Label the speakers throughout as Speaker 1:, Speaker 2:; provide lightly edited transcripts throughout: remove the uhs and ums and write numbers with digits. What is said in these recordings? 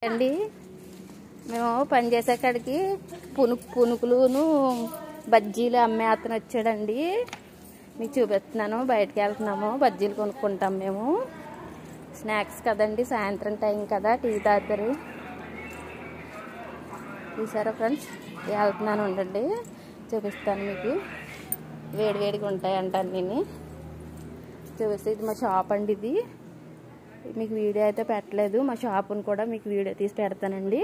Speaker 1: అండి మేము పని చేసే కాడికి పునుకులును బజ్జీలు అమ్మే అతను వచ్చాడండి. మీకు చూపిస్తున్నాను. బయటకు వెళ్తున్నాము, బజ్జీలు కొనుక్కుంటాం మేము. స్నాక్స్ కదండి, సాయంత్రం టైం కదా, టీ తాగుతారు. చూసారా ఫ్రెండ్స్, వెళ్తున్నాను ఉండండి, చూపిస్తాను మీకు. వేడివేడిగా ఉంటాయంట అన్నీ చూపిస్తే. ఇది మా షాప్ అండి. ఇది మీకు వీడియో అయితే పెట్టలేదు, మా షాపును కూడా మీకు వీడియో తీసి పెడతానండి,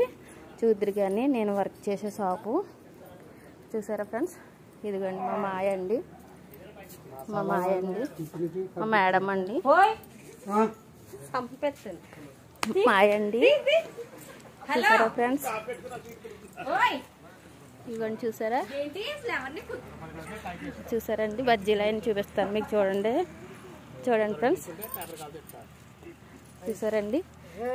Speaker 1: చూద్దరు. కానీ నేను వర్క్ చేసే షాపు. చూసారా ఫ్రెండ్స్, ఇదిగోండి మా మాయ అండి, మా మేడం అండి, మాయ అండి. చూసారా ఫ్రెండ్స్, ఇదిగోండి చూసారండి బజ్జీలు అయిన చూపిస్తాను మీకు. చూడండి ఫ్రెండ్స్, చూసారండి.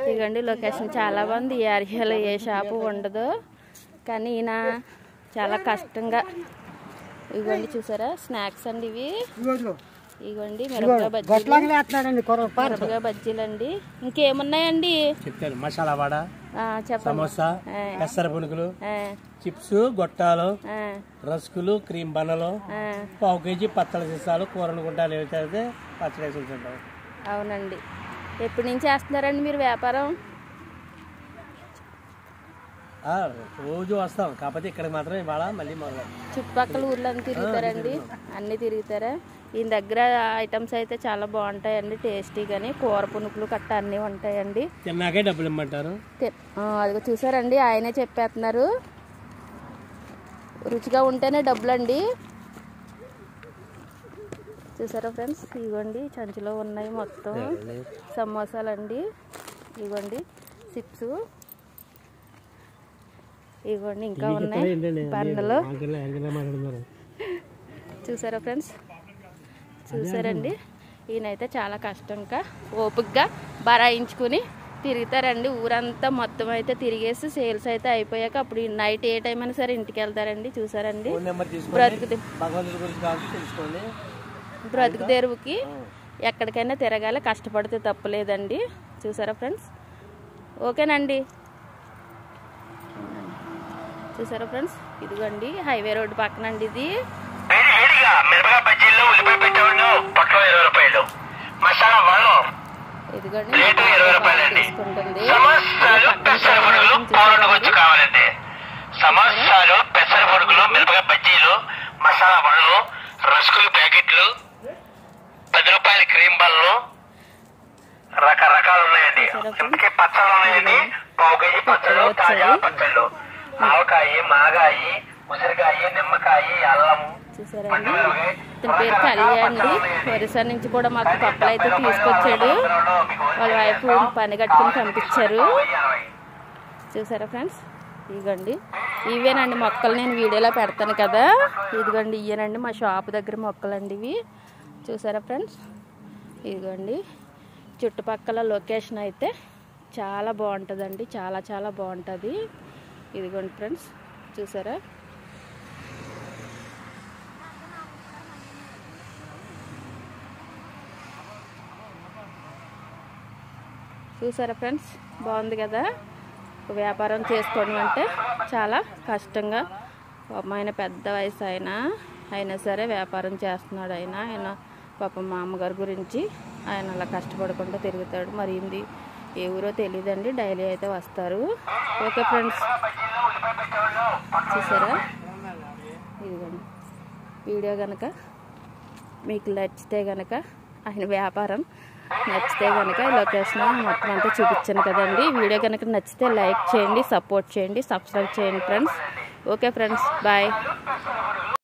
Speaker 1: ఇదిగోండి లొకేషన్ చాలా బాగుంది. ఈ ఏరియాలో ఏ షాపు ఉండదు, కానీ ఈయన చాలా కష్టంగా. ఇదిగోండి చూసారా స్నాక్స్ అండి ఇవి. ఇదిగోండి మిరపకాయ బజ్జీలు అండి. ఇంకేమున్నాయండి
Speaker 2: చెప్తాను. మసాలా వడ, సమోసా, పెసర పునుకులు, చిప్స్, గొట్టాలు, రస్కులు, క్రీమ్ బన్నలు, పావు కేజీ పచ్చళ్ళ సీసాలు, కూరలు గుంటాలు ఏవైతే పచ్చడి వేసి ఉంటుంటాం.
Speaker 1: అవునండి. ఎప్పటి నుంచి చేస్తున్నారండి మీరు వ్యాపారం?
Speaker 2: రోజు వస్తాం, కాకపోతే ఇక్కడికి మాత్రం ఇవాళ మళ్ళీ మొదలు.
Speaker 1: చుట్టుపక్కల ఊర్లను తిరుగుతారండి, అన్నీ తిరుగుతారా? ఈయన దగ్గర ఐటమ్స్ అయితే చాలా బాగుంటాయండి, టేస్టీగాని. కూర పునుకులు కట్ట అన్నీ ఉంటాయండి.
Speaker 2: తిన్నాకే డబ్బులు ఇమ్మంటారు.
Speaker 1: అదిగో చూసారండి, ఆయనే చెప్పేస్తున్నారు. రుచిగా ఉంటేనే డబ్బులండి. చూసారా ఫ్రెండ్స్, ఇదిగోండి సంచిలో ఉన్నాయి మొత్తం సమోసాలండి. ఇదిగోండి చిప్స్, ఇదిగోండి ఇంకా ఉన్నాయి పన్నులు. చూసారా ఫ్రెండ్స్, చూసారండి. ఈయనైతే చాలా కష్టంగా ఓపికగా బరాయించుకుని తిరుగుతారండి ఊరంతా. మొత్తం అయితే తిరిగేసి సేల్స్ అయితే అయిపోయాక అప్పుడు నైట్ ఏ టైం అయినా సరే ఇంటికి వెళ్తారండి. చూసారండి, బ్రతుకు తెరువుకి ఎక్కడికైనా తిరగాలి, కష్టపడితే తప్పలేదండి. చూసారా ఫ్రెండ్స్, ఓకేనండి. చూసారా ఫ్రెండ్స్, ఇదిగోండి హైవే రోడ్డు పక్కన అండి ఇది. ఇదిగోండి తీసుకుంటుంది.
Speaker 2: సమోసాలు, పెసర పొడుగులు, మిరపకాయ బజ్జీలు, మసాలా వడలు, రస్కులు ప్యాకెట్లు, 10 రూపాయల క్రీమ్ బన్లు, రకరకాలు ఉన్నాయండి. ఇంతకీ పచ్చళ్ళు ఉన్నాయండి. పావు కేజీ పచ్చళ్ళు, తాజా పచ్చళ్ళు, ఆవకాయ, మాగాయ, ఉసిరికాయ, నిమ్మకాయ, అల్లము.
Speaker 1: చూసారండి, ఇతని పేరు కళ్యాణ్ అండి. ఒరిస్సా నుంచి కూడా మాకు పక్కలు అయితే తీసుకొచ్చాడు. వాళ్ళ వైఫ్ పని కట్టుకుని పంపించారు. చూసారా ఫ్రెండ్స్, ఇదిగోండి ఇవేనండి మొక్కలు, నేను వీడియోలో పెడతాను కదా. ఇదిగోండి ఇయ్యనండి మా షాప్ దగ్గర మొక్కలండి ఇవి. చూసారా ఫ్రెండ్స్, ఇదిగోండి చుట్టుపక్కల లొకేషన్ అయితే చాలా బాగుంటుందండి, చాలా చాలా బాగుంటుంది. ఇదిగోండి ఫ్రెండ్స్, చూసారా. చూసారా ఫ్రెండ్స్, బాగుంది కదా. వ్యాపారం చేసుకోవడం అంటే చాలా కష్టంగా. ఆయన పెద్ద వయసు అయినా సరే వ్యాపారం చేస్తున్నాడు. ఆయన పాపం మా అమ్మగారి గురించి ఆయన అలా కష్టపడకుండా తిరుగుతాడు. మరి ఇది ఏ ఊరో తెలియదండి, డైలీ అయితే వస్తారు. ఓకే ఫ్రెండ్స్, చూసారా. ఇదిగోండి వీడియో కనుక మీకు నచ్చితే కనుక, ఆయన వ్యాపారం నచ్చితే కనుక లొకేషన్ మొత్తం అంతా చూపించాను కదండి. వీడియో కనుక నచ్చితే లైక్ చేయండి, సపోర్ట్ చేయండి, సబ్స్క్రైబ్ చేయండి ఫ్రెండ్స్. Okay friends, bye.